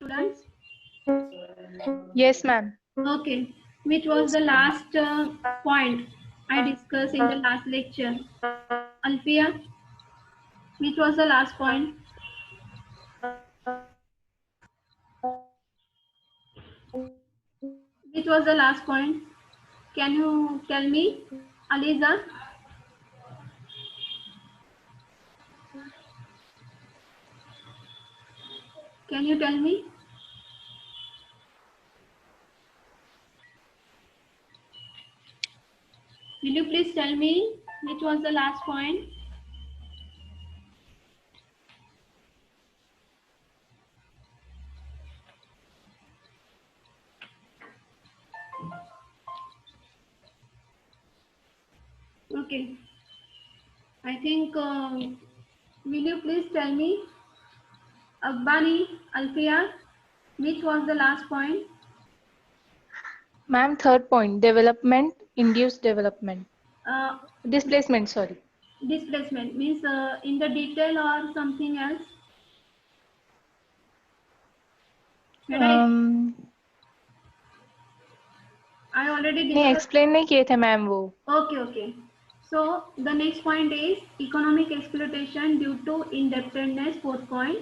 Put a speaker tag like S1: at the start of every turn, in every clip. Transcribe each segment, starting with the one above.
S1: students?
S2: Yes, ma'am.
S1: Okay. Which was the last point I discussed in the last lecture? Alfia, which was the last point? Which was the last point? Can you tell me, Aliza? Can you tell me? Will you please tell me which was the last point? Okay. I think, will you please tell me, Abbani, Alfia, which was the last point?
S2: Ma'am, third point, development, induced development.
S1: Uh,
S2: Displacement, sorry.
S1: Displacement means in the detail or something else? Right. I already
S2: नहीं
S1: discussed.
S2: explain नहीं किए थे ma'am वो.
S1: Okay. So the next point is economic exploitation due to indebtedness, fourth point.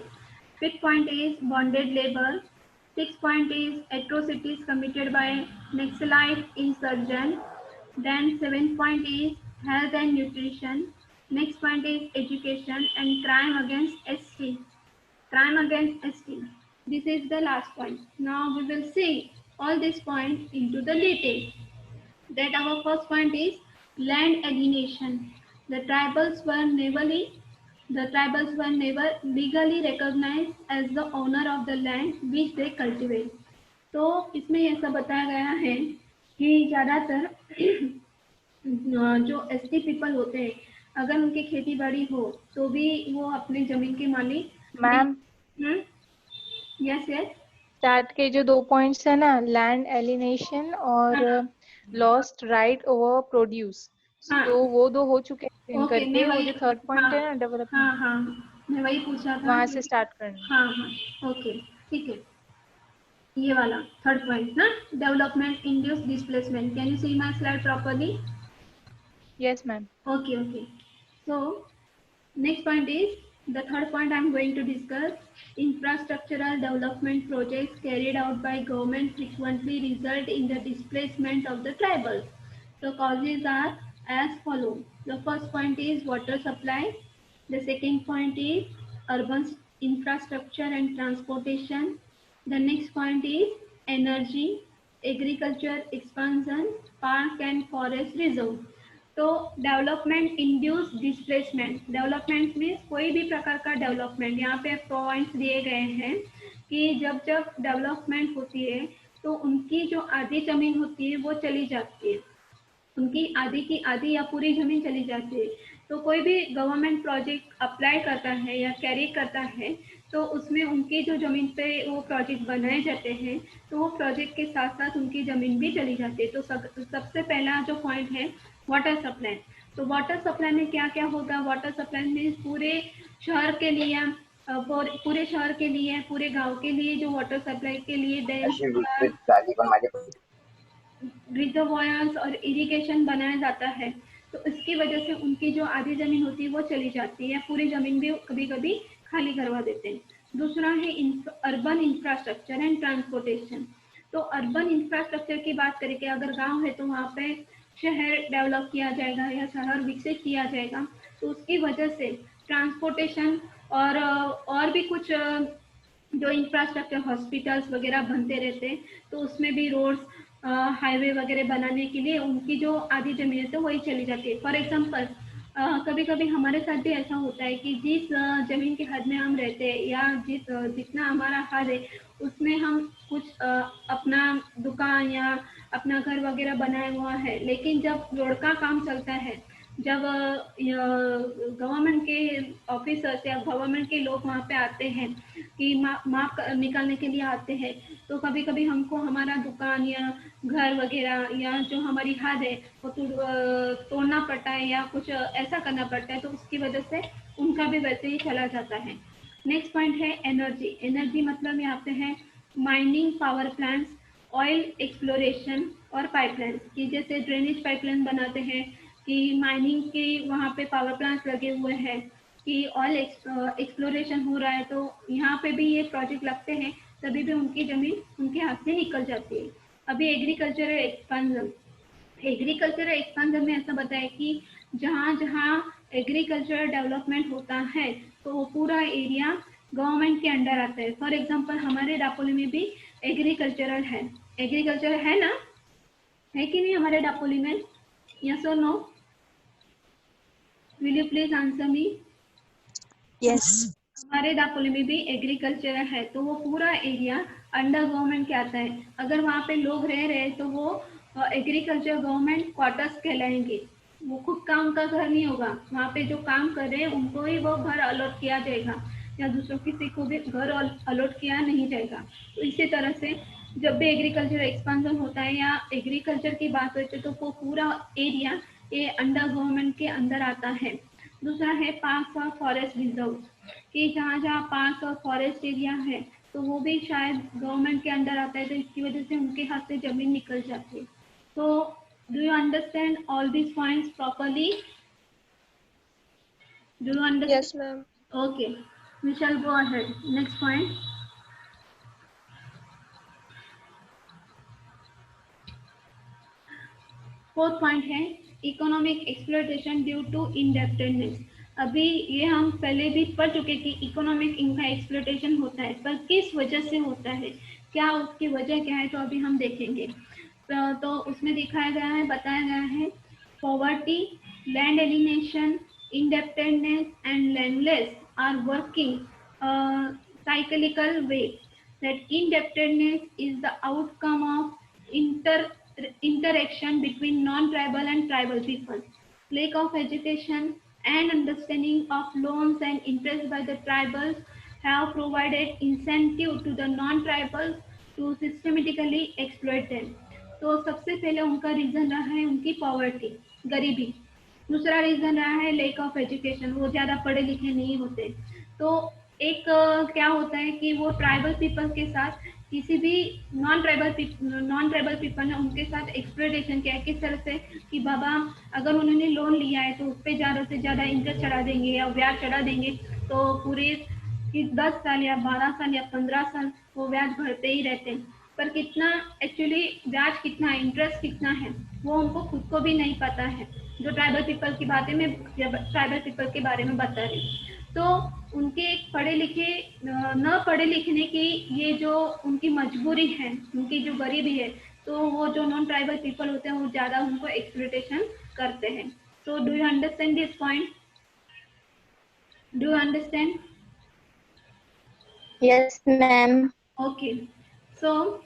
S1: Fifth point is bonded labor. Sixth point is atrocities committed by Naxalite insurgents. Then seventh point is health and nutrition. Next point is education and crime against ST. Crime against ST. This is the last point. Now we will see all these points into the detail. That our first point is land alienation. The tribals were never legally recognized as the owner of the land which they cultivate. तो इसमें ऐसा बताया गया है कि ज़्यादातर जो ST people होते हैं, अगर उनकी खेती बाड़ी हो तो भी वो अपने जमीन के मालिक.
S2: मैम
S1: यस
S2: स्टार्ट के जो 2 पॉइंट्स है ना, लैंड एलिनेशन और लॉस्ट राइट ओवर प्रोड्यूस, तो वो 2 हो चुके हैं
S1: ओके.
S2: करके.
S1: मैं
S2: वो
S1: वही,
S2: जो थर्ड पॉइंट है ना, डेवलपमेंट,
S1: हाँ मैं वही पूछा था.
S2: वहां से स्टार्ट करना.
S1: हाँ ओके ठीक है. ये वाला थर्ड पॉइंट ना, development induce displacement. Can you see my slide properly?
S2: Yes ma'am.
S1: Okay. So next point is the third point I am going to discuss. Infrastructural development projects carried out by government frequently result in the displacement of the tribals. The causes are as follow. The first point is water supply. The second point is urban infrastructure and transportation. The next point is energy, agriculture expansion, park and forest reserve. तो development induce displacement. Development means कोई भी प्रकार का development. यहाँ पे points दिए गए हैं कि जब डेवलपमेंट होती है तो उनकी जो आधी जमीन होती है वो चली जाती है, उनकी आधी की आधी या पूरी जमीन चली जाती है. तो कोई भी गवर्नमेंट प्रोजेक्ट अप्लाई करता है या कैरी करता है तो उसमें उनकी जो जमीन पे वो प्रोजेक्ट बनाए जाते हैं तो वो प्रोजेक्ट के साथ साथ उनकी जमीन भी चली जाती है. तो सबसे पहला जो पॉइंट है वाटर सप्लाई. तो वाटर सप्लाई में क्या क्या होगा? वाटर सप्लाई में पूरे शहर के लिए, पूरे शहर के लिए, पूरे गांव के लिए जो वाटर सप्लाई के लिए रिजर्वायर्स और इरिगेशन बनाया जाता है. तो इसकी वजह से उनकी जो आधी जमीन होती है वो चली जाती है, पूरी जमीन भी कभी कभी खाली करवा देते हैं. दूसरा है अर्बन इंफ्रास्ट्रक्चर एंड ट्रांसपोर्टेशन. तो अर्बन इंफ्रास्ट्रक्चर की बात करें कि अगर गांव है तो वहाँ पे शहर डेवलप किया जाएगा या शहर विकसित किया जाएगा, तो उसकी वजह से ट्रांसपोर्टेशन और भी कुछ जो इंफ्रास्ट्रक्चर हॉस्पिटल्स वगैरह बनते रहते हैं, तो उसमें भी रोड्स हाईवे वगैरह बनाने के लिए उनकी जो आधी जमीन है तो वही चली जाती है. फॉर एग्जांपल कभी कभी हमारे साथ भी ऐसा होता है कि जिस जमीन के हद में हम रहते हैं या जितना हमारा हद है उसमें हम कुछ अपना दुकान या अपना घर वगैरह बनाया हुआ है, लेकिन जब रोड का काम चलता है, जब गवर्नमेंट के ऑफिसर्स या गवर्नमेंट के लोग वहाँ पे आते हैं कि माप निकालने के लिए आते हैं, तो कभी कभी हमको हमारा दुकान या घर वगैरह या जो हमारी हद है वो तोड़ना पड़ता है या कुछ ऐसा करना पड़ता है, तो उसकी वजह से उनका भी वैसे ही चला जाता है. नेक्स्ट पॉइंट है एनर्जी. एनर्जी मतलब यहाँ पे है mining, power plants, oil exploration और पाइपलाइन, कि जैसे ड्रेनेज पाइपलाइन बनाते हैं, कि माइनिंग के वहाँ पे पावर प्लांट्स लगे हुए हैं, कि ऑयल एक्सप्लोरेशन हो रहा है, तो यहाँ पे भी ये प्रोजेक्ट लगते हैं, तभी भी उनकी जमीन उनके हाथ से निकल जाती है। अभी एग्रीकल्चरल एक्सपांजन, एग्रीकल्चरल एक्सपांजन में ऐसा बताया कि जहाँ जहाँ एग्रीकल्चरल डेवलपमेंट होता है तो वो पूरा एरिया गवर्नमेंट के अंडर आता है। फॉर एग्जांपल हमारे दापोली में भी एग्रीकल्चरल है, एग्रीकल्चर है ना, है कि नहीं हमारे दापोली में? यस और no? Will you please answer me?
S3: Yes.
S1: हमारे दापोली में भी एग्रीकल्चर है, तो वो पूरा एरिया अंडर गवर्नमेंट के आता है। अगर वहाँ पे लोग रह रहे हैं तो वो एग्रीकल्चर गवर्नमेंट क्वार्टर्स कहलाएंगे। वो खुद का उनका घर नहीं होगा, वहाँ पे जो काम कर रहे हैं उनको ही वो घर अलॉट किया जाएगा, या दूसरों किसी को भी घर अलॉट किया नहीं जाएगा। तो इसी तरह से जब भी एग्रीकल्चर एक्सपांजन होता है या एग्रीकल्चर की बात होती है तो वो पूरा एरिया ये अंडर गवर्नमेंट के अंदर आता है। दूसरा है पार्क्स और फॉरेस्ट रिजर्व, कि जहाँ जहाँ पार्क और फॉरेस्ट एरिया है तो वो भी शायद गवर्नमेंट के अंडर आता है, तो इसकी वजह से उनके हाथ से जमीन निकल जाती है। तो do you understand all these points properly? Do you understand?
S3: Yes ma'am.
S1: Okay, we shall go ahead. Next point, fourth point है economic exploitation due to indebtedness. अभी ये हम पहले भी पढ़ चुके कि इकोनॉमिक इनका एक्सप्लॉयटेशन होता है, पर किस वजह से होता है, क्या उसकी वजह क्या है, तो अभी हम देखेंगे। तो उसमें दिखाया गया है, बताया गया है, poverty, land alienation, indebtedness and landless are working cyclical way, that indebtedness is the outcome of interaction between non-tribal and tribal people. Lack of education and understanding of loans and interest by the tribals have provided incentive to the non-tribals to systematically exploit them. तो सबसे पहले उनका reason रहा है उनकी poverty, गरीबी। दूसरा reason रहा है लेक ऑफ एजुकेशन, वो ज़्यादा पढ़े लिखे नहीं होते। तो एक क्या होता है कि वो ट्राइबल पीपल के साथ किसी भी नॉन ट्राइबल पीपल ने उनके साथ एक्सप्लोइटेशन किया है। किस तरह से कि बाबा अगर उन्होंने लोन लिया है तो उस पर ज़्यादा से ज़्यादा इंटरेस्ट चढ़ा देंगे या ब्याज चढ़ा देंगे, तो पूरे 10 साल या 12 साल या 15 साल वो ब्याज भरते ही रहते हैं। पर कितना एक्चुअली ब्याज कितना है, इंटरेस्ट कितना है, वो उनको खुद को भी नहीं पता है। जो ट्राइबल पीपल की बातें मैं ट्राइबल पीपल के बारे में बता रही हूँ, तो उनके पढ़े लिखे न पढ़े लिखने की ये जो उनकी मजबूरी है, उनकी जो गरीबी है, तो वो जो नॉन ट्राइबल पीपल होते हैं वो ज़्यादा उनको एक्सप्लॉयटेशन करते हैं। तो do you understand this point? Do you understand?
S3: Yes ma'am.
S1: Okay, so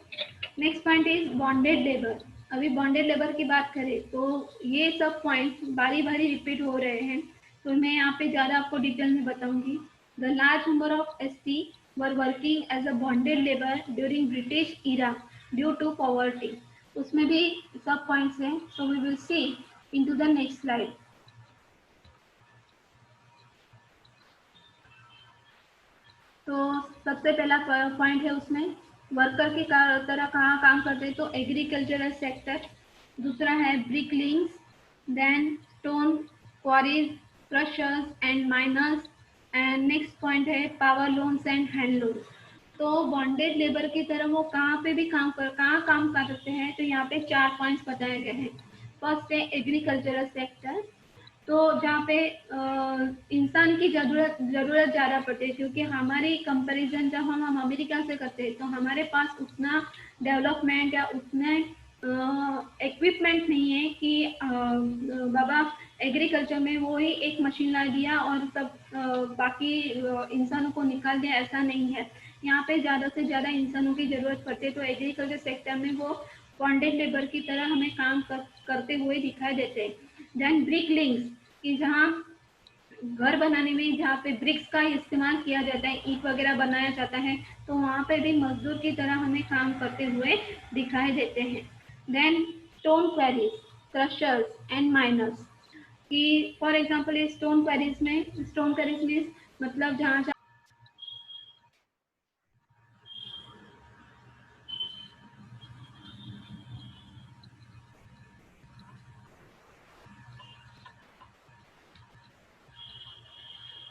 S1: next point is bonded labour. अभी बॉन्डेड लेबर की बात करें तो ये सब पॉइंट बारी बारी रिपीट हो रहे हैं, तो मैं यहाँ पे ज़्यादा आपको डिटेल में बताऊंगी। The large number of ST were working as a bonded labour during British era due to poverty. उसमें भी सब पॉइंट्स हैं, so we will see into the next slide. तो सबसे पहला पॉइंट है उसमें वर्कर की तरह कहाँ काम करते हैं, तो एग्रीकल्चरल सेक्टर। दूसरा है brick links, then stone quarries, crushers and miners, and next point है पावर लूम्स एंड हैंडलूम्स। तो बॉन्डेड लेबर की तरह वो कहाँ पे भी काम कर सकते हैं, तो यहाँ पे 4 पॉइंट्स बताए गए हैं। फर्स्ट है एग्रीकल्चरल सेक्टर, तो जहाँ पे इंसान की जरूरत ज़्यादा पड़ती है, क्योंकि हमारी कंपैरिजन जब हम अमेरिका से करते हैं तो हमारे पास उतना डेवलपमेंट या उतने इक्विपमेंट नहीं है कि बाबा एग्रीकल्चर में वो ही एक मशीन ला दिया और सब बाकी इंसानों को निकाल दिया, ऐसा नहीं है। यहाँ पे ज़्यादा से ज़्यादा इंसानों की ज़रूरत पड़ती है, तो एग्रीकल्चर सेक्टर में वो बॉन्डेड लेबर की तरह हमें काम करते हुए दिखाई देते हैं। देन ब्रिक लिंक्स, कि जहाँ घर बनाने में जहाँ पे ब्रिक्स का इस्तेमाल किया जाता है, ईंट वगैरह बनाया जाता है, तो वहाँ पे भी मजदूर की तरह हमें काम करते हुए दिखाई देते हैं। Then stone quarries, crushers and miners, कि फॉर एग्जांपल स्टोन क्वेरीज में मतलब जहाँ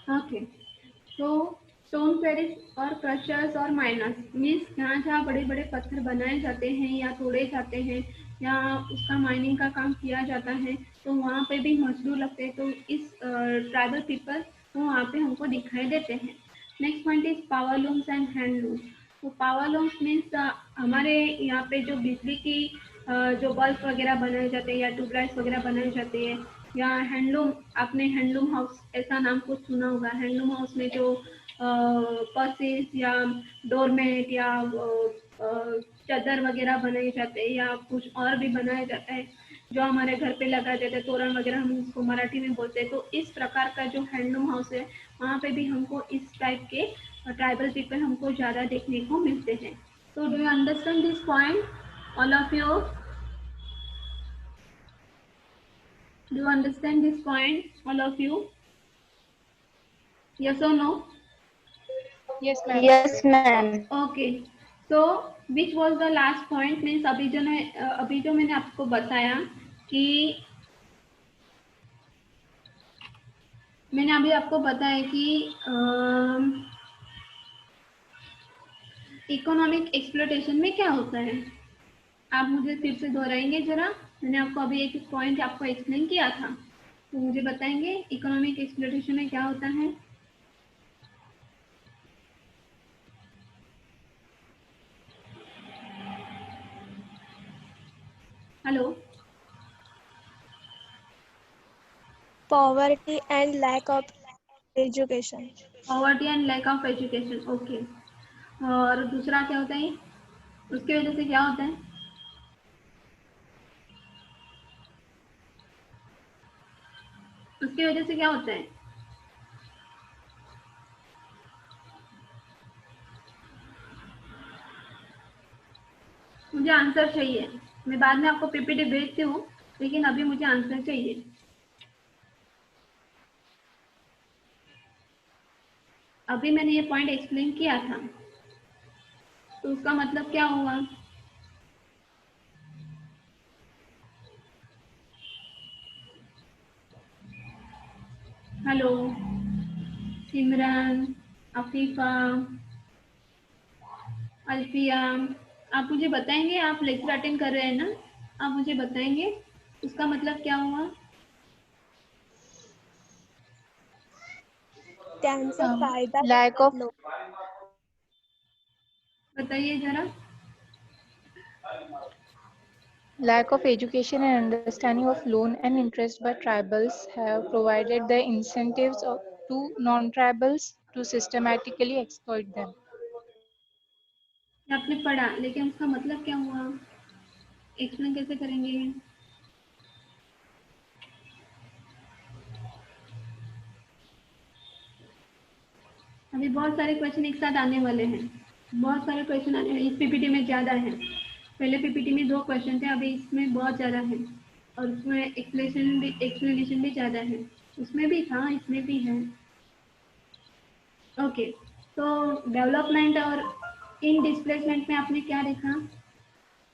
S1: ओके, तो स्टोन क्वेरीज और क्रशर्स और माइनर्स मीन्स जहाँ जहाँ बड़े बड़े पत्थर बनाए जाते हैं या तोड़े जाते हैं या उसका माइनिंग का काम किया जाता है, तो वहाँ पे भी मजदूर लगते हैं। तो इस ट्राइबल पीपल वो वहाँ पे हमको दिखाई देते हैं। Next point is power looms and handlooms. तो पावर लूम्स मीन्स हमारे यहाँ पे जो बिजली की जो बल्ब वगैरह बनाए जाते हैं या ट्यूबलाइट्स वगैरह बनाए जाते हैं, या हैंडलूम, आपने हैंडलूम हाउस ऐसा नाम कुछ सुना होगा। हैंडलूम हाउस में जो पर्सेस या डोरमेट या चादर वगैरह बनाए जाते हैं या कुछ और भी बनाया जाता है जो हमारे घर पे लगाए जाते हैं, तोरण वगैरह हम उसको मराठी में बोलते हैं। तो इस प्रकार का जो हैंडलूम हाउस है वहाँ पे भी हमको इस टाइप के ट्राइबल पीपल हमको ज़्यादा देखने को मिलते हैं। तो do you understand this point all of you? Do you understand this point, all of you? Yes or no?
S2: Yes, ma'am.
S3: Yes, ma'am.
S1: Okay. So, which was the last point? Means अभी जो मैंने आपको बताया कि मैंने अभी आपको बताया कि इकोनॉमिक एक्सप्लोटेशन में क्या होता है। आप मुझे फिर से दोहराएंगे जरा। मैंने आपको अभी एक पॉइंट आपको एक्सप्लेन किया था, तो मुझे बताएंगे इकोनॉमिक एक्सप्लोटेशन में क्या होता है। Hello.
S3: Poverty and lack of education.
S1: Poverty and lack of education. Okay, और दूसरा क्या होता है? उसकी वजह से क्या होता है? उसकी वजह से क्या होता है? मुझे आंसर चाहिए। मैं बाद में आपको पीपीटी भेजती हूँ, लेकिन अभी मुझे आंसर चाहिए। अभी मैंने ये पॉइंट एक्सप्लेन किया था, तो उसका मतलब क्या हुआ? हेलो सिमरन, अफीफा, अल्फिया, आप मुझे बताएंगे? आप लेक्चर अटेंड कर रहे हैं ना? आप मुझे बताएंगे उसका मतलब क्या हुआ?
S3: त्यांचा फायदा
S2: Lack of
S1: बताइए जरा।
S2: education and understanding of loan and interest by tribals have provided the incentives to non-tribals to systematically exploit them.
S1: आपने पढ़ा, लेकिन उसका मतलब क्या हुआ? एक्सप्लेन कैसे करेंगे? अभी बहुत सारे क्वेश्चन एक साथ आने वाले हैं। बहुत सारे क्वेश्चन आने वाले, इस पीपीटी में ज़्यादा है। पहले पीपीटी में 2 क्वेश्चन थे, अभी इसमें बहुत ज़्यादा है और उसमें एक्सप्लेनेशन भी ज़्यादा है। उसमें भी था, इसमें भी है। ओके, तो डेवलपमेंट और इन डिस्प्लेसमेंट में आपने क्या देखा?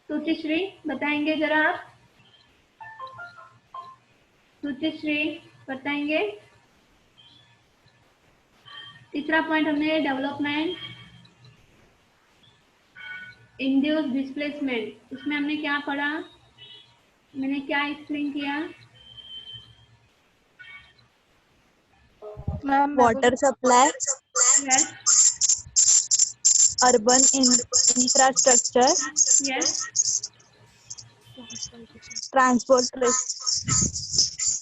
S1: सुचिश्री बताएंगे जरा आप? सुचिश्री बताएंगे? तीसरा पॉइंट हमने डेवलपमेंट इंड्यूस डिस्प्लेसमेंट, उसमें हमने क्या पढ़ा? मैंने क्या एक्सप्लेन किया?
S3: water supply,
S1: yes
S3: urban infrastructure,
S1: yes.
S3: transportation.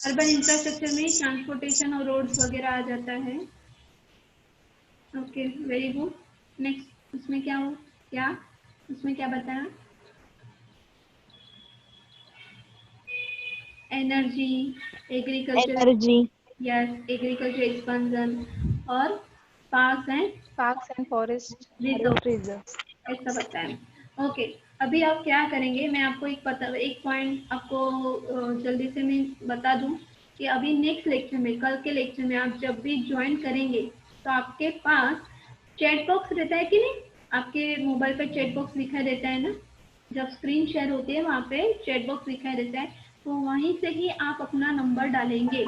S1: Urban infrastructure में ट्रांसपोर्टेशन और रोड्स वगैरह आ जाता है। Okay, very good. नेक्स्ट, उसमें क्या हो क्या उसमें क्या बताया? Energy, agriculture,
S3: Energy,
S1: yes, agriculture expansion और
S2: Parks and forests.
S1: Reserve,
S3: reserves.
S1: ऐसा बताया। ओके, अभी आप क्या करेंगे? मैं आपको एक पॉइंट आपको जल्दी से मैं बता दूं कि अभी नेक्स्ट लेक्चर में, कल के लेक्चर में आप जब भी ज्वाइन करेंगे तो आपके पास चैट बॉक्स रहता है कि नहीं? आपके मोबाइल पर चैट बॉक्स दिखाई देता है ना? जब स्क्रीन शेयर होती है वहाँ पे चैट बॉक्स दिखाई देता है, तो वहीं से ही आप अपना नंबर डालेंगे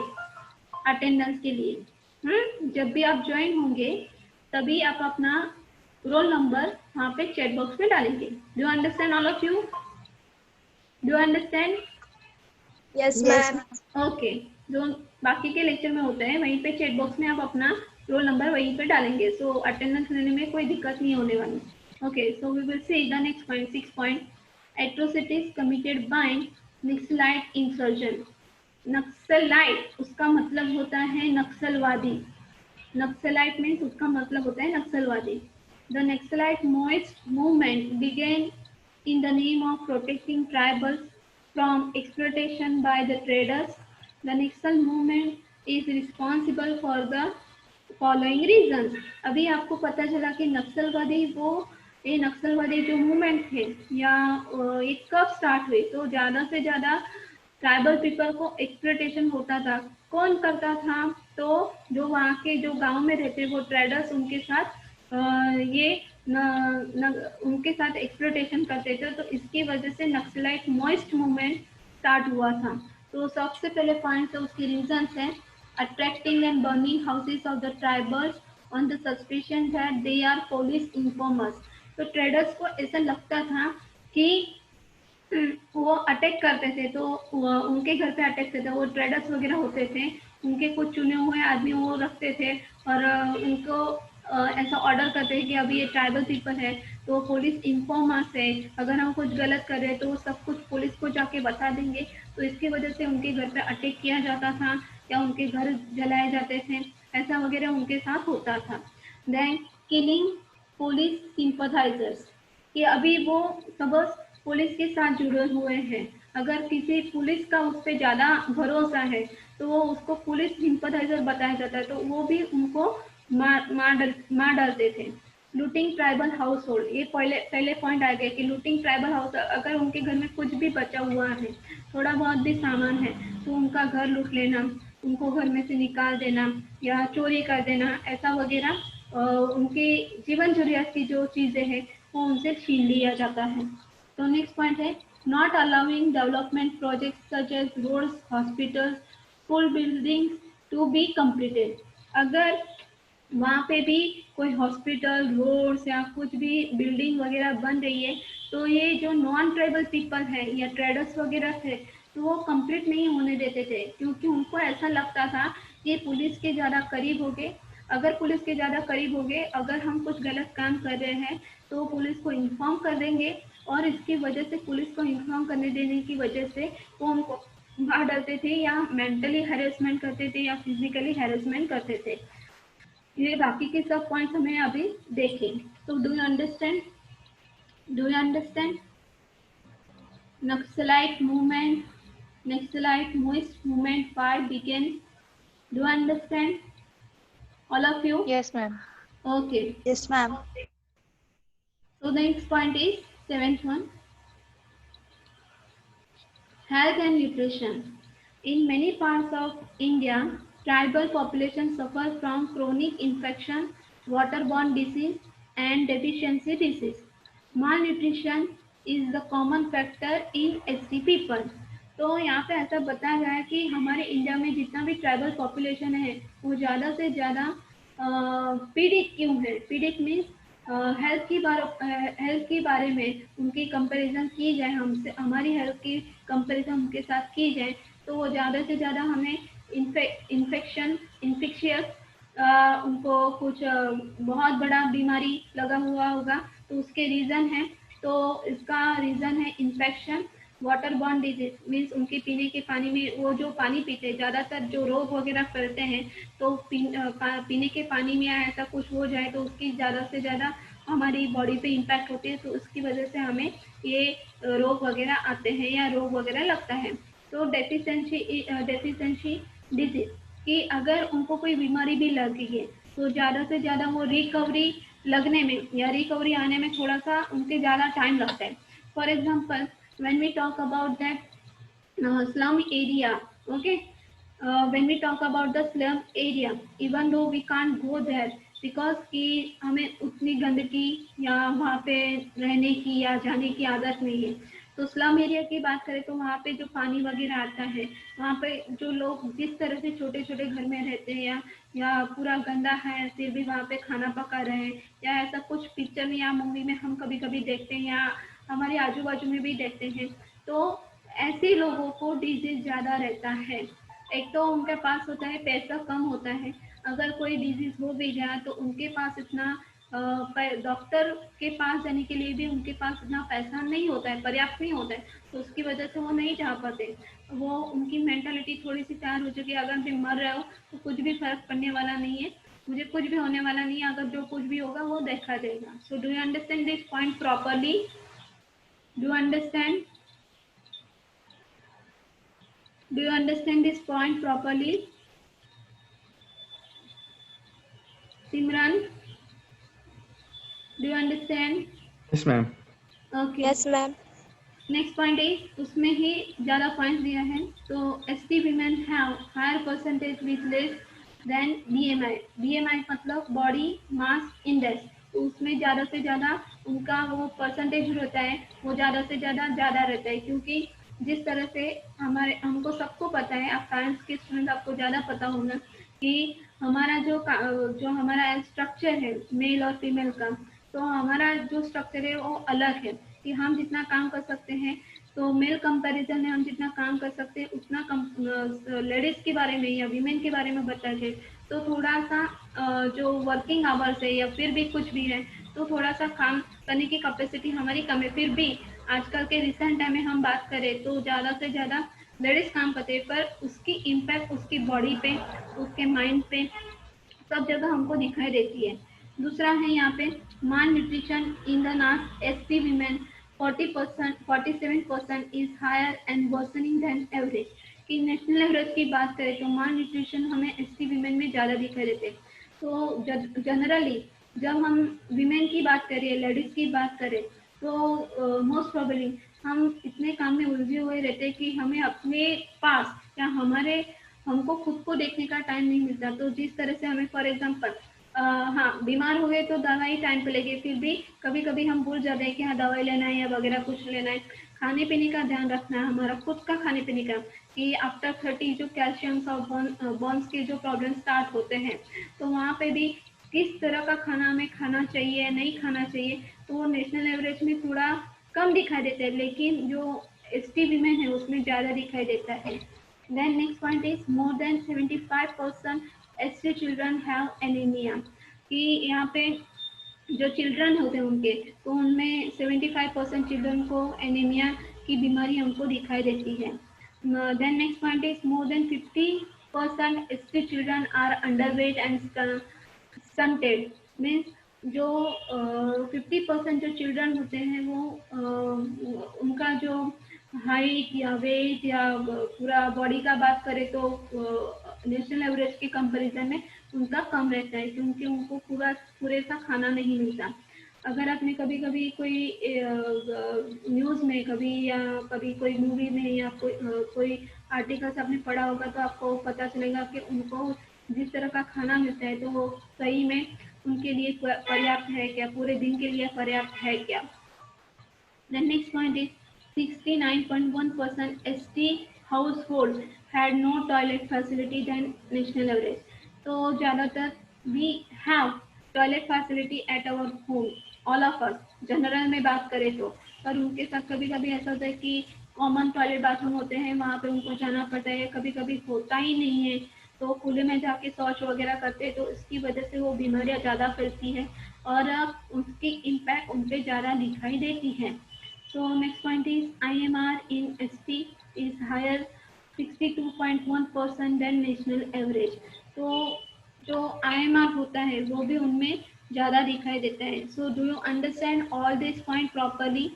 S1: अटेंडेंस के लिए। जब भी आप ज्वाइन होंगे तभी आप अपना रोल नंबर वहाँ पे चैट बॉक्स में डालेंगे. Do understand all of you? Do understand?
S3: Yes, ma'am.
S1: Okay. जो बाकी के लेक्चर में होता है वहीं पे चैट बॉक्स में आप अपना रोल नंबर वहीं पे डालेंगे. सो अटेंडेंस लेने में कोई दिक्कत नहीं होने वाली. Okay. So we will see the next point. 6 point. Atrocities committed by Naxalite insurgency. Naxalite उसका मतलब होता है नक्सलवादी. नक्सलाइट मीन्स उसका मतलब होता है नक्सलवादी. The Naxalite Maoist movement began in the name of protecting tribals from exploitation by the traders. The Naxal movement is responsible for the following reasons. अभी आपको पता चला कि नक्सलवादी ये नक्सलवादी जो मूवमेंट थे या ये कब स्टार्ट हुए. तो ज़्यादा से ज़्यादा ट्राइबल पीपल को एक्सप्लोइटेशन होता था. कौन करता था? तो जो वहाँ के जो गांव में रहते वो ट्रेडर्स उनके साथ उनके साथ एक्सप्लोइटेशन करते थे. तो इसकी वजह से नक्सलाइट मॉइस्ट मूवमेंट स्टार्ट हुआ था. तो सबसे पहले पॉइंट तो उसकी रीजंस है attracting and burning houses of the tribals on the suspicion that they are police informers. तो ट्रेडर्स को ऐसा लगता था कि वो अटैक करते थे. तो उनके घर पे अटैक करते थे. वो ट्रेडर्स वगैरह होते थे, उनके कुछ चुने हुए आदमी वो रखते थे और उनको ऐसा ऑर्डर करते हैं कि अभी ये ट्राइबल पीपल है तो पुलिस इन्फॉर्मर्स है, अगर हम कुछ गलत कर रहे हैं तो वो सब कुछ पुलिस को जाके बता देंगे. तो इसकी वजह से उनके घर पे अटैक किया जाता था या उनके घर जलाए जाते थे. ऐसा वगैरह उनके साथ होता था. देन किलिंग पुलिस सिंपथाइजर्स, कि अभी वो सब पुलिस के साथ जुड़े हुए हैं. अगर किसी पुलिस का उस पर ज़्यादा भरोसा है तो वो उसको पुलिस सिंपथाइजर बताया जाता है. तो वो भी उनको मार डालते थे. लूटिंग ट्राइबल हाउस होल्ड, ये पहले पॉइंट आ गया कि लूटिंग ट्राइबल हाउस. अगर उनके घर में कुछ भी बचा हुआ है, थोड़ा बहुत भी सामान है, तो उनका घर लूट लेना, उनको घर में से निकाल देना या चोरी कर देना, ऐसा वगैरह उनकी जीवन जरूरियात की जो चीज़ें हैं वो उनसे छीन लिया जाता है. तो नेक्स्ट पॉइंट है not allowing development projects such as roads, hospitals, school buildings to be completed. अगर वहाँ पे भी कोई हॉस्पिटल, रोड्स या कुछ भी बिल्डिंग वगैरह बन रही है तो ये जो नॉन ट्राइबल पीपल है या ट्रेडर्स वगैरह थे तो वो कंप्लीट नहीं होने देते थे, क्योंकि उनको ऐसा लगता था कि पुलिस के ज़्यादा करीब हो गए. अगर पुलिस के ज़्यादा करीब हो गए, अगर हम कुछ गलत काम कर रहे हैं तो पुलिस को इन्फॉर्म कर देंगे और इसकी वजह से पुलिस को इन्फॉर्म करने देने की वजह से वो उनको मार डालते थे या मेंटली हैरेसमेंट करते थे या फिजिकली हैरेसमेंट करते थे. ये बाकी के सब पॉइंट्स हमें अभी देखें. तो do you understand? Do you understand? Naxalite movement, naxalite movement why began? Do you understand? All of you?
S2: Yes, ma'am.
S1: Okay.
S3: Yes, ma'am.
S1: So the next point is 7th one. Health and nutrition. In many parts of India, tribal populations suffer from chronic infection, waterborne disease, and deficiency disease. Malnutrition is the common factor in ST people. तो यहाँ पे ऐसा बताया गया है कि हमारे India में जितना भी ट्राइबल पॉपुलेशन है वो ज़्यादा से ज़्यादा पीड़ित क्यों है. पीड़ित मीन्स हेल्थ के बारे में उनकी कंपैरिजन की जाए, हमसे हमारी हेल्थ की कंपैरिजन उनके साथ की जाए तो वो ज़्यादा से ज़्यादा हमें इन्फेक्शियस उनको कुछ बहुत बड़ा बीमारी लगा हुआ होगा तो उसके रीज़न है. तो इसका रीज़न है इन्फेक्शन, वाटरबॉर्न डिजीज मीन्स उनके पीने के पानी में वो जो पानी पीते हैं ज़्यादातर जो रोग वगैरह फैलते हैं तो पीने के पानी में ऐसा कुछ हो जाए तो उसकी ज़्यादा से ज़्यादा हमारी बॉडी पे इम्पैक्ट होती है. तो उसकी वजह से हमें ये रोग वगैरह आते हैं या रोग वगैरह लगता है. तो डेफिशिएंसी डिजीज कि अगर उनको कोई बीमारी भी लग गई है तो ज़्यादा से ज़्यादा वो रिकवरी लगने में या रिकवरी आने में थोड़ा सा उनके ज़्यादा टाइम लगता है. For example when we talk about that slum area, okay, when we talk about the slum area, even though we can't go there because कि हमें उतनी गंदगी या वहाँ पे रहने की या जाने की आदत नहीं है. तो स्लम एरिया की बात करें तो वहाँ पे जो पानी वगैरह आता है, वहाँ पे जो लोग जिस तरह से छोटे छोटे घर में रहते हैं या पूरा गंदा है फिर भी वहाँ पे खाना पका रहे हैं, या ऐसा कुछ पिक्चर में या मूवी में हम कभी कभी देखते हैं या हमारे आजू बाजू में भी देखते हैं, तो ऐसे लोगों को डिजीज ज़्यादा रहता है। एक तो उनके पास होता है पैसा कम होता है, अगर कोई डिजीज हो भी गया तो उनके पास इतना डॉक्टर के पास जाने के लिए भी उनके पास इतना पैसा नहीं होता है, पर्याप्त नहीं होता है, तो उसकी वजह से वो नहीं जा पाते। वो उनकी मेंटालिटी थोड़ी सी तैयार हो चुकी है, अगर मैं मर रहा हूँ तो कुछ भी फर्क पड़ने वाला नहीं है, मुझे कुछ भी होने वाला नहीं है, अगर जो कुछ भी होगा वो देखा जाएगा। So do you understand this point properly? Do you understand? Do you understand this point properly? Simran, do you understand?
S4: Yes, ma'am.
S1: Okay.
S3: Yes, ma'am.
S1: Next point is उसमें ही ज़्यादा पॉइंट दिया है, तो ST women have higher percentage with less than BMI. BMI मतलब body mass index, तो उसमें ज़्यादा से ज़्यादा उनका वो परसेंटेज रहता है, वो ज़्यादा से ज़्यादा रहता है, क्योंकि जिस तरह से हमको सबको पता है, आप साइंस के स्टूडेंट आपको ज़्यादा पता होगा कि हमारा जो हमारा स्ट्रक्चर है मेल और फीमेल का, तो हमारा जो स्ट्रक्चर है वो अलग है कि हम जितना काम कर सकते हैं, तो मेल कंपैरिजन में हम जितना काम कर सकते हैं उतना कम लेडीज के बारे में या वीमेन के बारे में बता जाए तो थोड़ा सा जो वर्किंग आवर्स है या फिर भी कुछ भी है, तो थोड़ा सा काम करने की कैपेसिटी हमारी कम है। फिर भी आजकल के रिसेंट टाइम में हम बात करें तो ज़्यादा से ज़्यादा लेडीज काम करते हैं, पर उसकी इम्पैक्ट उसकी बॉडी पे, उसके माइंड पे, सब जगह हमको दिखाई देती है। दूसरा है यहाँ पे माल न्यूट्रिशन इन द नास ST women 47% is higher and worsening than average. कि नेशनल एवरेज की बात करें तो माल न्यूट्रिशन हमें एसटी वीमेन में ज़्यादा दिखाई देते हैं। तो जनरली जब हम वीमेन की बात करें, लेडीज की बात करें, तो मोस्ट प्रोबेबली हम इतने काम में उलझे हुए रहते हैं कि हमें अपने पास या हमको खुद को देखने का टाइम नहीं मिलता। तो जिस तरह से हमें फॉर एग्जांपल हाँ बीमार हो गए तो दवाई टाइम पे लेंगे, फिर भी कभी कभी हम भूल जाते हैं कि हाँ दवाई लेना है या वगैरह कुछ लेना है। खाने पीने का ध्यान रखना है, हमारा खुद का खाने पीने का, कि आफ्टर 30 जो कैल्शियम और बोन्स के जो प्रॉब्लम स्टार्ट होते हैं, तो वहाँ पे भी किस तरह का खाना हमें खाना चाहिए नहीं खाना चाहिए, तो वो नेशनल एवरेज में थोड़ा कम दिखाई देता है, लेकिन जो एसटी वीमेन है उसमें ज़्यादा दिखाई देता है। Then next point is more than 75% ST children have anemia। कि यहाँ पे जो चिल्ड्रन होते हैं उनके, तो उनमें 75% चिल्ड्रन को एनीमिया की बीमारी हमको दिखाई देती है। Then next point is more than 50% ST children are underweight and stunted। Means जो 50% जो चिल्ड्रन होते हैं वो उनका जो हाइट या वेट या पूरा बॉडी का बात करें तो नेशनल एवरेज के कंपैरिजन में उनका कम रहता है, क्योंकि उनको पूरे सा खाना नहीं मिलता। अगर आपने कभी कभी कोई न्यूज़ में कभी या कभी कोई मूवी में या कोई आर्टिकल्स आपने पढ़ा होगा तो आपको पता चलेगा कि उनको जिस तरह का खाना मिलता है तो वो सही में उनके लिए पर्याप्त है क्या, पूरे दिन के लिए पर्याप्त है क्या। The next point is 69.1% ST household had no toilet facility than national average। तो ज़्यादातर we have toilet facility at our home, all of us, general में बात करें तो, पर उनके साथ कभी कभी ऐसा होता है कि कॉमन टॉयलेट बाथरूम होते हैं वहाँ पे उनको जाना पड़ता है, कभी कभी होता ही नहीं है तो खुले में जाके शौच वगैरह करते हैं, तो इसकी वजह से वो बीमारियाँ ज़्यादा फैलती है और उसकी इम्पैक्ट उन पर ज़्यादा दिखाई देती है। So next point is IMR in ST is higher 62.1% than national average। तो जो IMR होता है वो भी उनमें ज़्यादा दिखाई देता है। So do you understand all this point properly?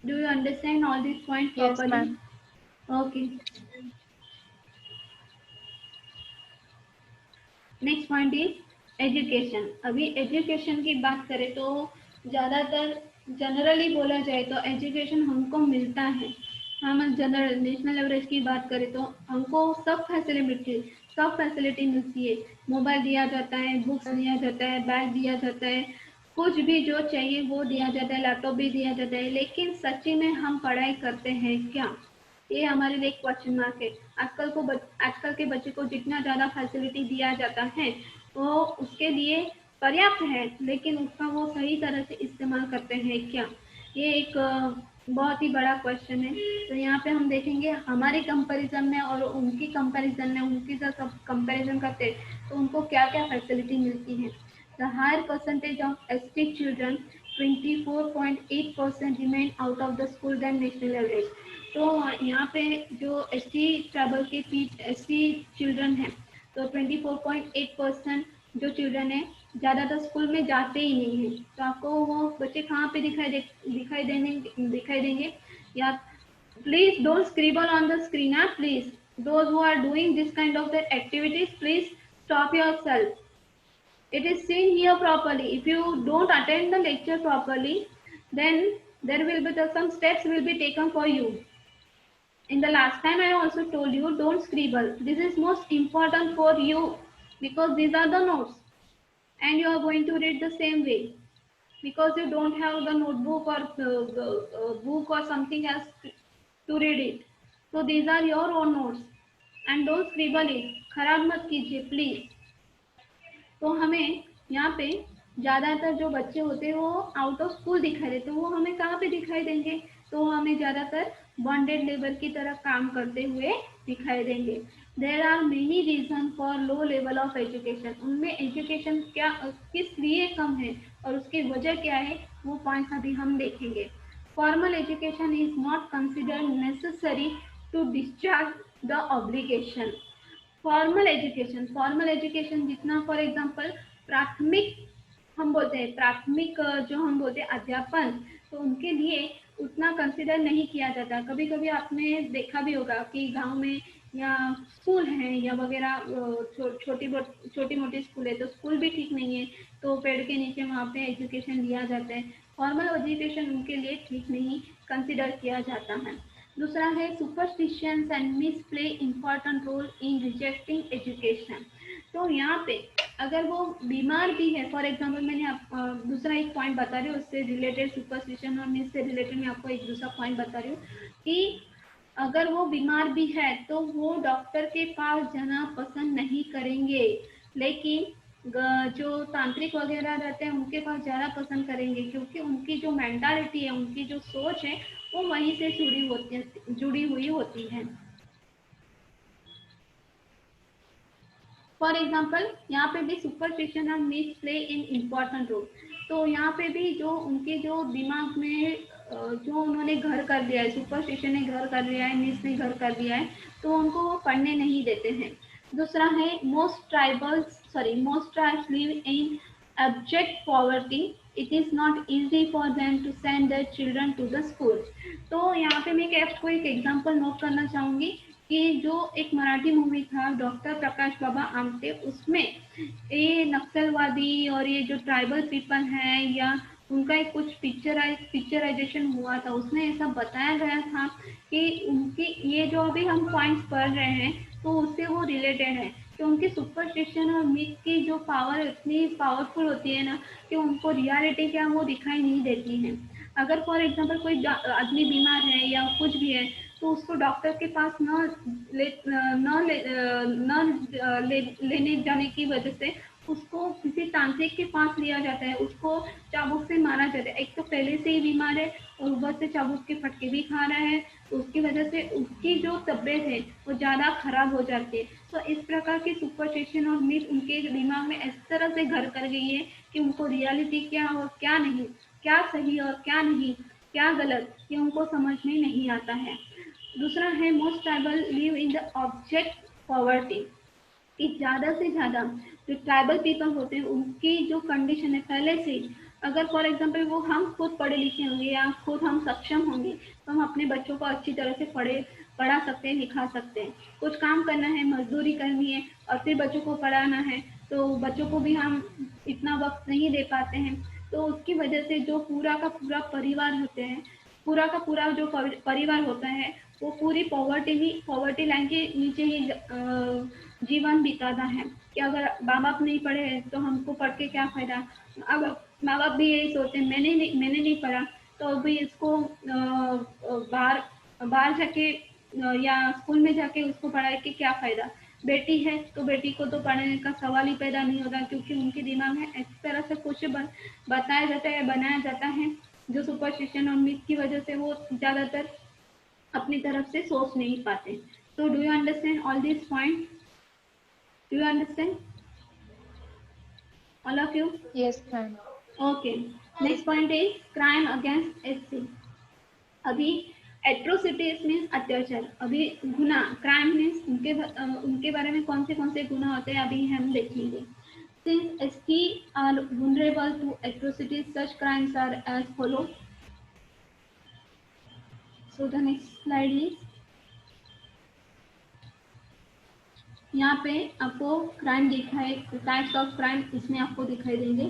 S1: Do you understand all this point
S2: Yes,
S1: properly?
S2: ma'am.
S1: Okay. Next point is education. अभी एजुकेशन की बात करें तो ज़्यादातर जनरली बोला जाए तो एजुकेशन हमको मिलता है, हम जनरल नेशनल एवरेज की बात करें तो हमको सब फैसिलिटी मिलती है। मोबाइल दिया जाता है, बुक्स दिया जाता है, बैग दिया जाता है, कुछ भी जो चाहिए वो दिया जाता है, लैपटॉप भी दिया जाता है, लेकिन सच्ची में हम पढ़ाई करते हैं क्या? ये हमारे लिए क्वेश्चन मार्क है। आजकल के बच्चे को जितना ज़्यादा फैसिलिटी दिया जाता है वो उसके लिए पर्याप्त है, लेकिन उसका वो सही तरह से इस्तेमाल करते हैं क्या? ये एक बहुत ही बड़ा क्वेश्चन है। तो यहाँ पे हम देखेंगे हमारे कंपैरिजन में और उनकी कंपैरिजन में, उनकी जब कंपैरिजन करते हैं तो उनको क्या क्या फैसिलिटी मिलती है। The higher percentage of ST children, 24.8% remain out of the school than national average. तो यहाँ पे जो ST ट्राइबल के ST चिल्ड्रन हैं तो 24.8% जो चिल्ड्रन है ज़्यादातर स्कूल में जाते ही नहीं हैं। तो आपको वो बच्चे कहाँ पे दिखाई देंगे या please don't scribble on the screen, please. Those who are doing this kind of their activities, please stop yourself. It is seen here properly. If you don't attend the lecture properly, then there will be some steps will be taken for you. In the last time I also told you, don't scribble. This is most important for you because these are the notes and you are going to read the same way because you don't have the notebook or book or something else to read it. So these are your own notes and don't scribble it. खराब मत कीजिए please. तो हमें यहाँ पे ज़्यादातर जो बच्चे होते हैं वो आउट ऑफ स्कूल दिखाई देते हैं। वो हमें कहाँ पे दिखाई देंगे? तो हमें ज़्यादातर बॉन्डेड लेबर की तरह काम करते हुए दिखाई देंगे। There are many reason for low level of education. उनमें एजुकेशन क्या किस लिए कम है और उसकी वजह क्या है वो पॉइंट्स अभी हम देखेंगे। Formal education is not considered necessary to discharge the obligation. Formal education जितना फॉर एग्जांपल प्राथमिक हम बोलते हैं, प्राथमिक जो हम बोलते हैं अध्यापन, तो उनके लिए उतना कंसिडर नहीं किया जाता। कभी कभी आपने देखा भी होगा कि गांव में या स्कूल है या वगैरह छोटी मोटी स्कूल है तो स्कूल भी ठीक नहीं है तो पेड़ के नीचे वहाँ पे एजुकेशन लिया जाता है। फॉर्मल एजुकेशन उनके लिए ठीक नहीं कंसिडर किया जाता है। दूसरा है superstitions and myths play important role in rejecting education. तो यहाँ पे अगर वो बीमार भी है, फॉर एग्जांपल मैंने दूसरा एक पॉइंट बता रही हूँ उससे रिलेटेड, सुपरस्टिशन और मिस से रिलेटेड मैं आपको एक दूसरा पॉइंट बता रही हूँ कि अगर वो बीमार भी है तो वो डॉक्टर के पास जाना पसंद नहीं करेंगे, लेकिन जो तांत्रिक वगैरह रहते हैं उनके पास ज़्यादा पसंद करेंगे क्योंकि उनकी जो मेंटालिटी है, उनकी जो सोच है वो वहीं से जुड़ी हुई होती है। फॉर एग्जाम्पल यहाँ पे भी सुपरस्टिशन और myths play in important role. तो यहाँ पे भी जो उनके जो दिमाग में जो उन्होंने घर कर लिया है, सुपरस्टिशन ने घर कर लिया है, मिस ने घर कर लिया है, तो उनको वो पढ़ने नहीं देते हैं। दूसरा है most tribes live in abject poverty. It is not easy for them to send their children to the school. तो यहाँ पे मैं आपको एक एग्जांपल नोट करना चाहूँगी कि जो एक मराठी मूवी था डॉक्टर प्रकाश बाबा आमटे, उसमें ये नक्सलवादी और ये जो ट्राइबल पीपल हैं या उनका एक कुछ पिक्चराइजेशन हुआ था, उसमें ऐसा बताया गया था कि उनकी ये जो अभी हम पॉइंट्स पढ़ रहे हैं तो उससे वो रिलेटेड है कि उनकी सुपरस्टिशन और मिथ की जो पावर इतनी पावरफुल होती है ना कि उनको रियलिटी क्या वो दिखाई नहीं देती है। अगर फॉर एग्जांपल कोई आदमी बीमार है या कुछ भी है तो उसको डॉक्टर के पास लेने जाने की वजह से उसको किसी तांत्रिक के पास लिया जाता है, उसको चाबुक से मारा जाता है। एक तो पहले से ही बीमार है और ऊपर से चाबुक के फटके भी खा रहा है, तो उसकी वजह से उसकी जो तबीयत है वो ज़्यादा खराब हो जाती है। तो इस प्रकार की सुपरस्टिशन और मिथ उनके दिमाग में इस तरह से घर कर गई है कि उनको रियलिटी क्या और क्या नहीं, क्या सही और क्या नहीं, क्या गलत, ये उनको समझ में नहीं आता है। दूसरा है most tribal live in the object poverty, कि ज़्यादा से ज़्यादा जो ट्राइबल पीपल होते हैं उनकी जो कंडीशन है पहले से, अगर फॉर एग्जांपल वो हम खुद पढ़े लिखे होंगे या खुद हम सक्षम होंगे तो हम अपने बच्चों को अच्छी तरह से पढ़ा सकते हैं, लिखा सकते हैं। कुछ काम करना है, मजदूरी करनी है और फिर बच्चों को पढ़ाना है तो बच्चों को भी हम इतना वक्त नहीं दे पाते हैं। तो उसकी वजह से जो पूरा का पूरा परिवार होते हैं, पूरा का पूरा जो परिवार होता है वो पूरी पॉवर्टी लाइन के नीचे ही जीवन बिताता है कि अगर माँ बाप नहीं पढ़े तो हमको पढ़ के क्या फायदा। अब माँ बाप भी यही सोचते हैं, मैंने नहीं पढ़ा तो अभी इसको बाहर बाहर जाके या स्कूल में जाके उसको पढ़ाई के क्या फायदा। बेटी है तो बेटी को तो पढ़ने का सवाल ही पैदा नहीं होता, क्योंकि उनके दिमाग में इस तरह से कुछ बताया जाता है, बनाया जाता है, जो सुपरस्टिशन और मिथ की वजह से वो ज्यादातर अपनी तरफ से सोच नहीं पाते। तो do you understand all this point? Do you understand all of you?
S2: Yes, ma'am.
S1: Okay, next point is crime against SC. अभी एट्रोसिटीज मीन्स अत्याचार, अभी गुना क्राइम मीन्स उनके बारे में कौन से गुना होते हैं अभी हम देखेंगे। Since ST are vulnerable to atrocities, such crimes are as follow. So the next slide is, यहाँ पे आपको क्राइम दिखा है, टाइप्स ऑफ क्राइम इसमें आपको दिखाई देंगे।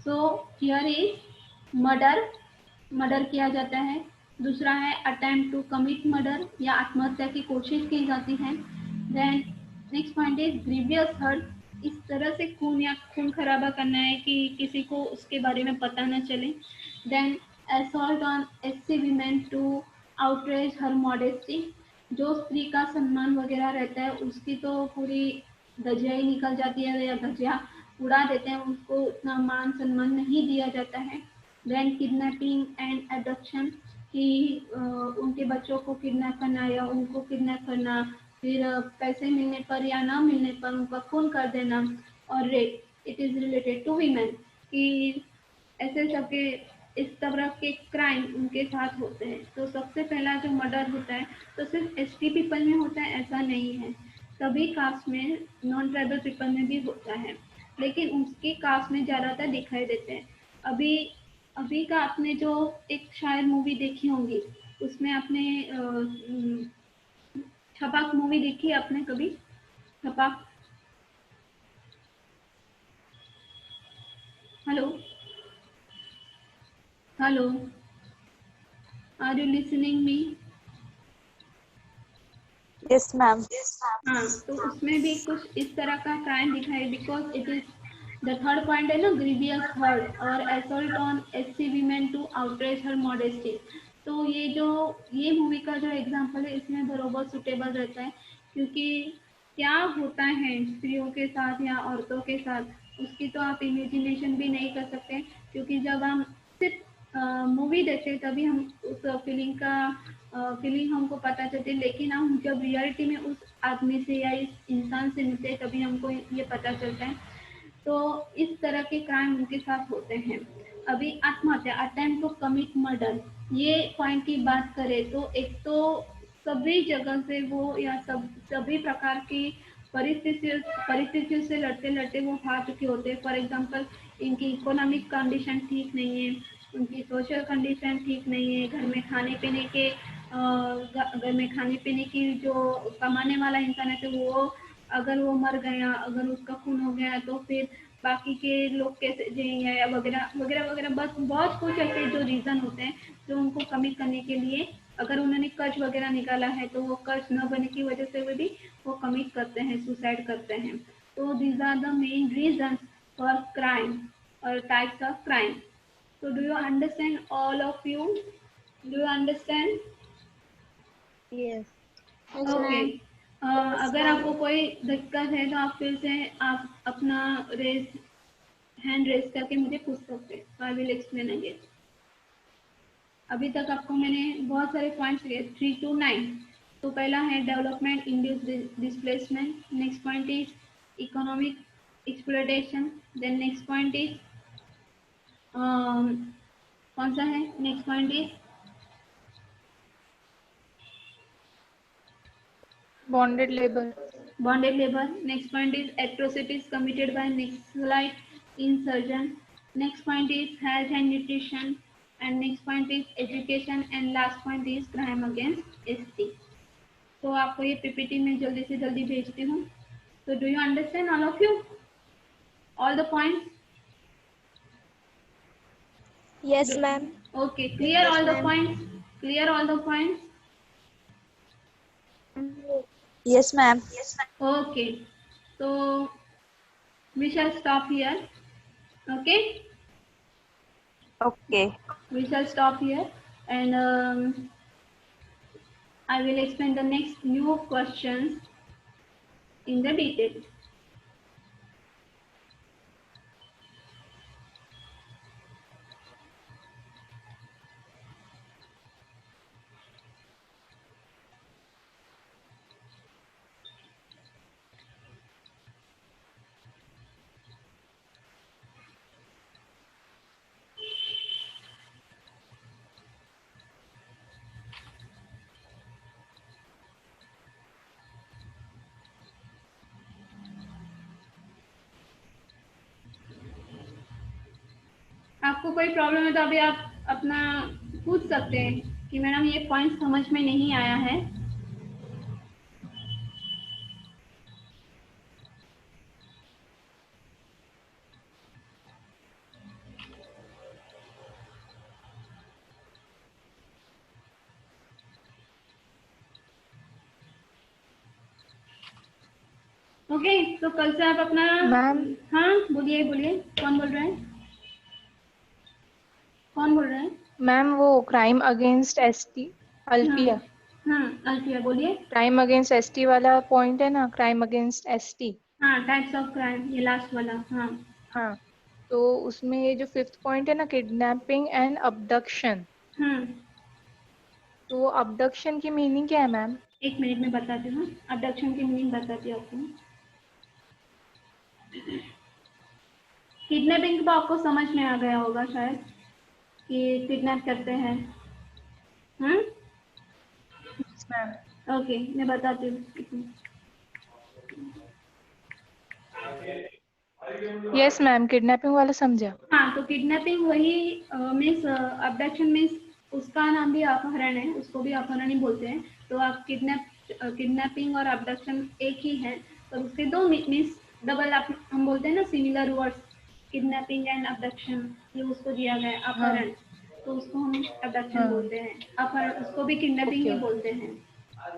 S1: सो हियर इज मर्डर किया जाता है। दूसरा है अटेम्प्ट टू कमिट मर्डर या आत्महत्या की कोशिश की जाती है। Then next point is grievous hurt, इस तरह से खून खराबा करना है कि किसी को उसके बारे में पता न चले। Then assault on SC women to outrage her modesty, जो स्त्री का सम्मान वगैरह रहता है उसकी तो पूरी धज्जियां ही निकल जाती है या धज्जियां उड़ा देते हैं, उसको उतना मान सम्मान नहीं दिया जाता है। देन किडनैपिंग एंड एडॉप्शन, कि उनके बच्चों को किडनैप करना या उनको किडनैप करना, फिर पैसे मिलने पर या ना मिलने पर उनका खून कर देना। और rape, it is related to women, कि ऐसे सबके इस तरह के क्राइम उनके साथ होते हैं। तो सबसे पहला जो मर्डर होता है तो सिर्फ एसटी पीपल में होता है ऐसा नहीं है, सभी कास्ट में, नॉन ट्राइबल पीपल में भी होता है, लेकिन उसकी कास्ट में ज़्यादातर दिखाई देते हैं। अभी का आपने जो एक शायद मूवी देखी होंगी, उसमें आपने छपाक मूवी देखी है आपने कभी? Chhapaak, hello hello, are you listening me?
S3: Yes, ma'am.
S1: हाँ, तो उसमें भी कुछ इस तरह का क्राइम दिखाई, because it is the third point है ना, ग्रीवियस हर्ट और assault on SC women to outrage her modesty. तो ये मूवी का जो एग्जांपल है इसमें बरोबर सुटेबल रहता है, क्योंकि क्या होता है स्त्रियों के साथ या औरतों के साथ उसकी तो आप इमेजिनेशन भी नहीं कर सकते, क्योंकि जब हम सिर्फ मूवी देखते हैं तभी हम उस फीलिंग हमको पता चलती है, लेकिन हम जब रियलिटी में उस आदमी से या इस इंसान से मिलते हैं तभी हमको ये पता चलता है। तो इस तरह के क्राइम उनके साथ होते हैं। अभी आत्महत्या, अटेम्प्ट टू कमिट मर्डर, ये पॉइंट की बात करें तो एक तो सभी जगह से वो या सभी प्रकार की परिस्थितियों से लड़ते लड़ते वो हार चुके होते हैं। फॉर एग्जाम्पल, इनकी इकोनॉमिक कंडीशन ठीक नहीं है, उनकी सोशल कंडीशन ठीक नहीं है, घर में खाने पीने की जो कमाने वाला इंसान है तो वो अगर वो मर गया, अगर उसका खून हो गया तो फिर बाकी के लोग कैसे जिएंगे या वगैरह वगैरह वगैरह, बस बहुत कुछ ऐसे जो रीज़न होते हैं जो उनको कमिट करने के लिए, अगर उन्होंने कर्ज वगैरह निकाला है तो वो कर्ज न बनने की वजह से भी वो कमिट करते हैं, सुसाइड करते हैं। तो these are the main reason for crime और types of crime. So do you understand all of you? Do you understand?
S3: Yes.
S1: Okay, अगर आपको कोई दिक्कत है तो आप फिर से आप अपना हैंड रेज करके मुझे पूछ सकते हैं। I will explain again. अभी तक आपको मैंने बहुत सारे पॉइंट्स दिए 3 to 9। तो पहला है development induce displacement, next point is economic exploitation, then next point is कौन सा है, next point is
S2: Bonded labor.
S1: bonded labor, next point is atrocities committed by Naxalite insurgents, next point is health and nutrition, and next point is education, and last point is crime against ST। तो आपको ये PPT में जल्दी से जल्दी भेजती हूँ। तो do you understand all of you all the points?
S3: Yes, ma'am.
S1: Okay, clear all the points? Clear all the points?
S3: Yes, ma'am.
S1: Okay, so we shall stop here. Okay,
S3: Okay.
S1: We shall stop here, and I will explain the next new questions in the detail. आपको कोई problem है तो अभी आप अपना पूछ सकते हैं कि मैडम ये पॉइंट समझ में नहीं आया है। ओके, तो कल से आप अपना
S2: मैम।
S1: हाँ बोलिए बोलिए, कौन बोल रहा है? कौन बोल रहा है?
S2: मैम वो क्राइम अगेंस्ट एसटी, अल्फिया।
S1: हाँ अल्फिया बोलिए।
S2: क्राइम अगेंस्ट एसटी वाला पॉइंट है ना, क्राइम अगेंस्ट एसटी।
S1: हाँ, टाइप्स ऑफ क्राइम, ये लास्ट वाला। हाँ
S2: हाँ, तो उसमें ये जो 5th पॉइंट है ना, किडनैपिंग एंड अबडक्शन। तो अबडक्शन की मीनिंग क्या है मैम?
S1: एक मिनट में बताती हूँ, अबडक्शन की मीनिंग बताती हूँ आपको। किडनैपिंग तो आपको समझ में आ गया होगा शायद, कि किडनैप करते हैं।
S2: Yes ma'am.
S1: ओके, मैं बताती हूँ।
S2: यस मैम, किडनैपिंग वाला समझा।
S1: हाँ, तो किडनैपिंग वही मीन्स, अबडक्शन मीन्स उसका नाम भी अपहरण है, उसको भी अपहरण ही बोलते हैं। तो आप किडनैपिंग और अबडक्शन एक ही है, तो उसके दो मीन्स डबल आप हम बोलते हैं ना, similar words, kidnapping and abduction, ये उसको दिया गया है
S2: हाँ
S1: अपहरण, तो उसको हम अबडक्शन
S2: हाँ।
S1: बोलते हैं। अपहरण उसको भी किडनैपिंग
S2: ओके
S1: ही बोलते हैं।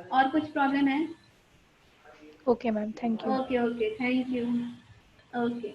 S1: और कुछ प्रॉब्लम है?
S2: Okay ma'am, thank you.
S1: Okay okay, thank you. Okay.